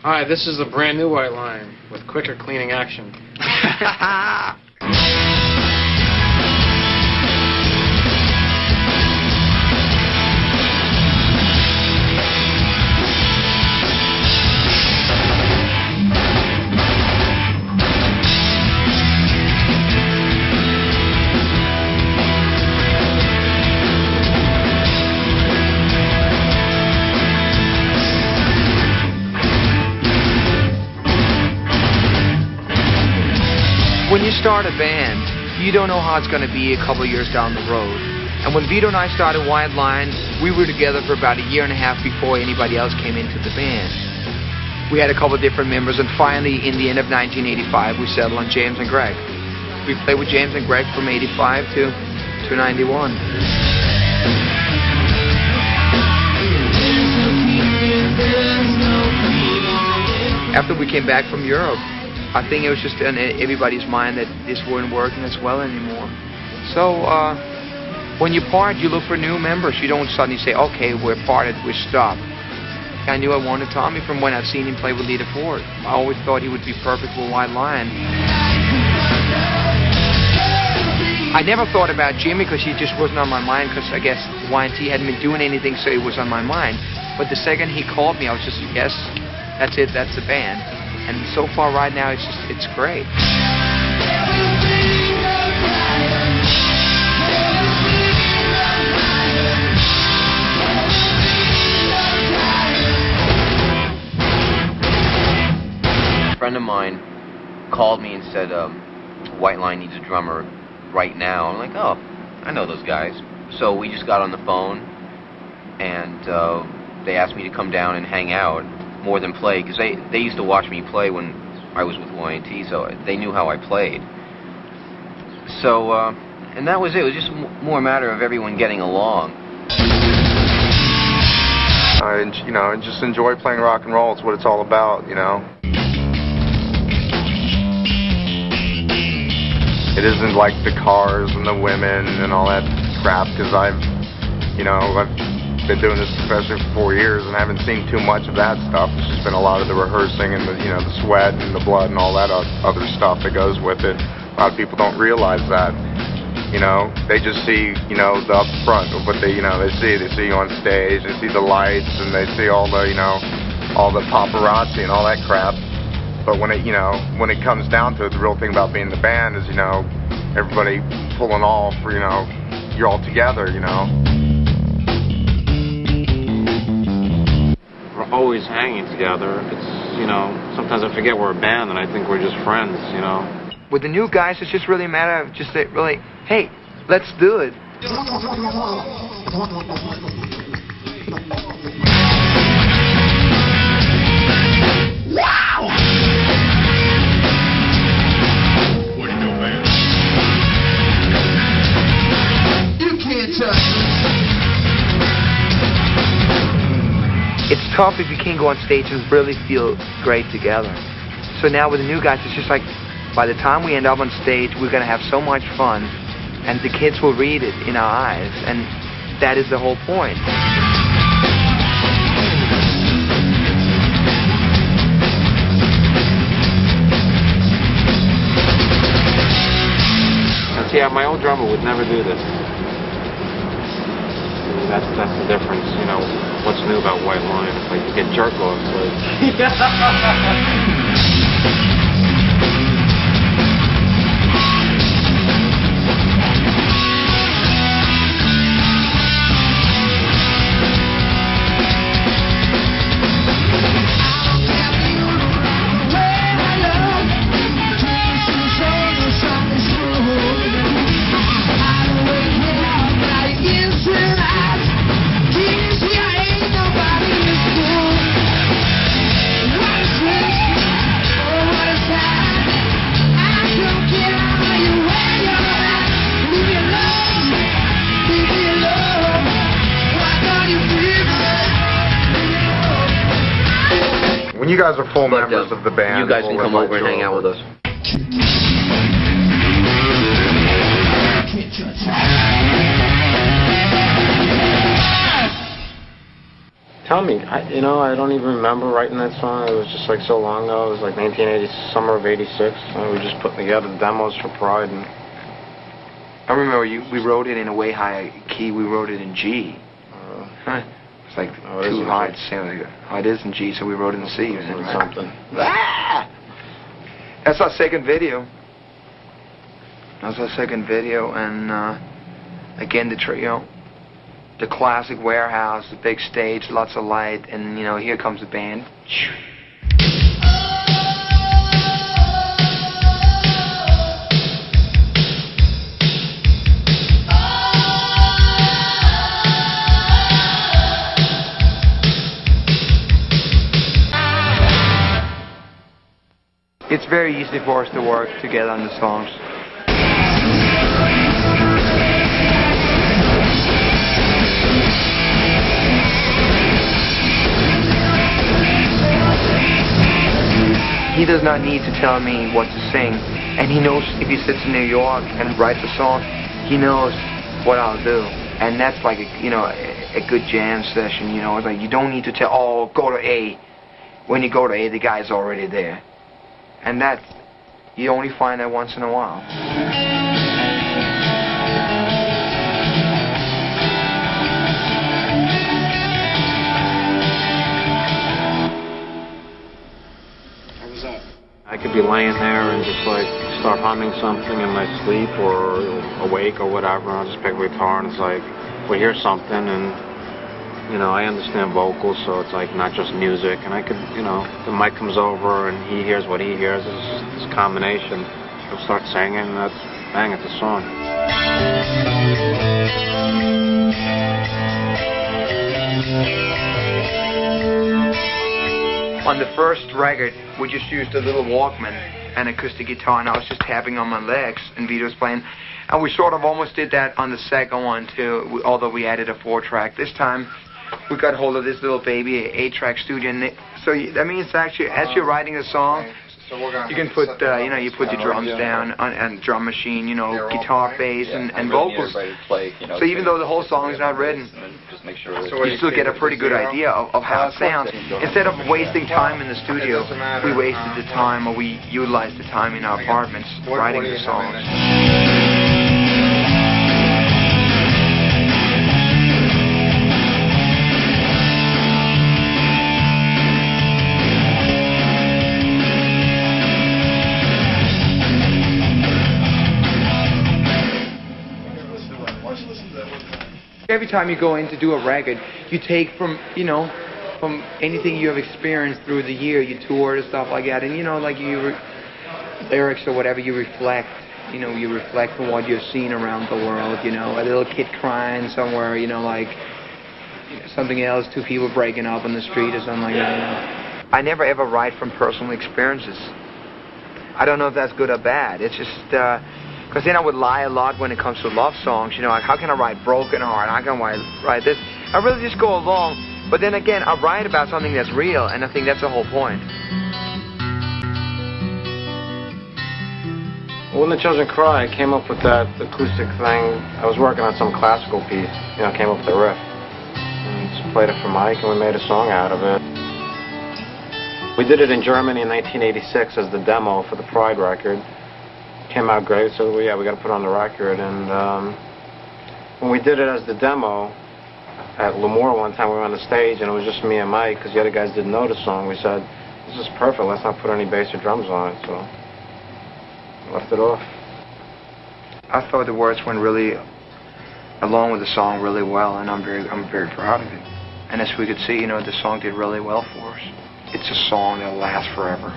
Hi, this is the brand new White Line with quicker cleaning action. When you start a band, you don't know how it's going to be a couple years down the road. And when Vito and I started White Line, we were together for about a year and a half before anybody else came into the band. We had a couple different members, and finally, in the end of 1985, we settled on James and Greg. We played with James and Greg from 85 to 91. After we came back from Europe, I think it was just in everybody's mind that this weren't working as well anymore. So when you part, you look for new members. You don't suddenly say, okay, we're parted, we're stopped. I knew I wanted Tommy from when I'd seen him play with Lita Ford. I always thought he would be perfect with White Line. I never thought about Jimmy because he just wasn't on my mind, because I guess Y&T hadn't been doing anything, so he was on my mind. But the second he called me, I was just, yes, that's it, that's the band. And so far right now, it's great. A friend of mine called me and said, White Line needs a drummer right now. I'm like, oh, I know those guys. So we just got on the phone, and they asked me to come down and hang out more than play, because they used to watch me play when I was with Y&T, so they knew how I played. So, and that was it. It was just more a matter of everyone getting along. I just enjoy playing rock and roll. It's what it's all about, you know. It isn't like the cars and the women and all that crap, because I've been doing this especially for 4 years and I haven't seen too much of that stuff. It's just been a lot of the rehearsing and the sweat and the blood and all that other stuff that goes with it. A lot of people don't realize that. They just see, the up front of what they see. They see you on stage, they see the lights, and they see all the, all the paparazzi and all that crap. But when it comes down to it, the real thing about being the band is, everybody pulling off, or, you're all together, We're always hanging together. It's, sometimes I forget we're a band and I think we're just friends, With the new guys, it's just really a matter of just really, hey, let's do it. Wow! What do you know, man? You can't touch this. It's tough if you can't go on stage and really feel great together. So now with the new guys, it's just like, by the time we end up on stage, we're going to have so much fun, and the kids will read it in our eyes, and that is the whole point. And see, my old drummer would never do this. That's the difference, what's new about White Line. It's like you get jerk off. When you guys are full members of the band, you guys can come over and hang out with us. tell me. You know, I don't even remember writing that song. It was just like so long ago. It was like 1980, summer of '86. And we just put together the demos for Pride. And I remember we wrote it in a way high key. We wrote it in G. It's like too high to sing. Like, oh, it is in G, so we wrote it in C. or something. Ah! That's our second video. That's our second video, and again the trio, the classic warehouse, the big stage, lots of light, and you know, here comes the band. It's very easy for us to work together on the songs. He does not need to tell me what to sing, and he knows if he sits in New York and writes a song, he knows what I'll do, and that's like a good jam session. You know, it's like you don't need to tell, oh, go to A. When you go to A, the guy's already there, and that you only find that once in a while. I could be laying there and just like start humming something in my sleep or awake or whatever. I'll just pick a guitar and it's like we hear something and you know I understand vocals, so it's like not just music. And I could, you know, the mic comes over and he hears what he hears. It's just this combination. He'll start singing and that's bang, it's a song. On the first record, we just used a little Walkman and acoustic guitar, and I was just tapping on my legs, and Vito was playing. And we sort of almost did that on the second one, too, although we added a 4-track. This time, we got hold of this little baby, an 8-track studio. And so that means actually, as you're writing a song, you can put, you know, you put your drums down on drum machine, you know, guitar, bass, and vocals. So even though the whole song is not written, you still get a pretty good idea of how it sounds. Instead of wasting time in the studio, we wasted the time, or we utilized the time in our apartments writing the songs. Every time you go in to do a record, you take from, you know, from anything you have experienced through the year, you toured and stuff like that, and you know, like lyrics or whatever, you reflect, you know, you reflect from what you've seen around the world, you know, a little kid crying somewhere, you know, like something else, two people breaking up on the street or something like that, you know. I never ever write from personal experiences. I don't know if that's good or bad. It's just, because then I would lie a lot when it comes to love songs. You know, like, how can I write Broken Heart? How can I write this? I really just go along. But then again, I write about something that's real, and I think that's the whole point. When the Children Cry, I came up with that acoustic thing. I was working on some classical piece. You know, came up with the riff. And just played it for Mike, and we made a song out of it. We did it in Germany in 1986 as the demo for the Pride record. Came out great, so we got to put it on the record. And when we did it as the demo at L'Amour one time, we were on the stage and it was just me and Mike because the other guys didn't know the song. We said, this is perfect, let's not put any bass or drums on it, so left it off. I thought the words went really along with the song really well, and I'm very proud of it. And as we could see, you know, the song did really well for us. It's a song that'll last forever.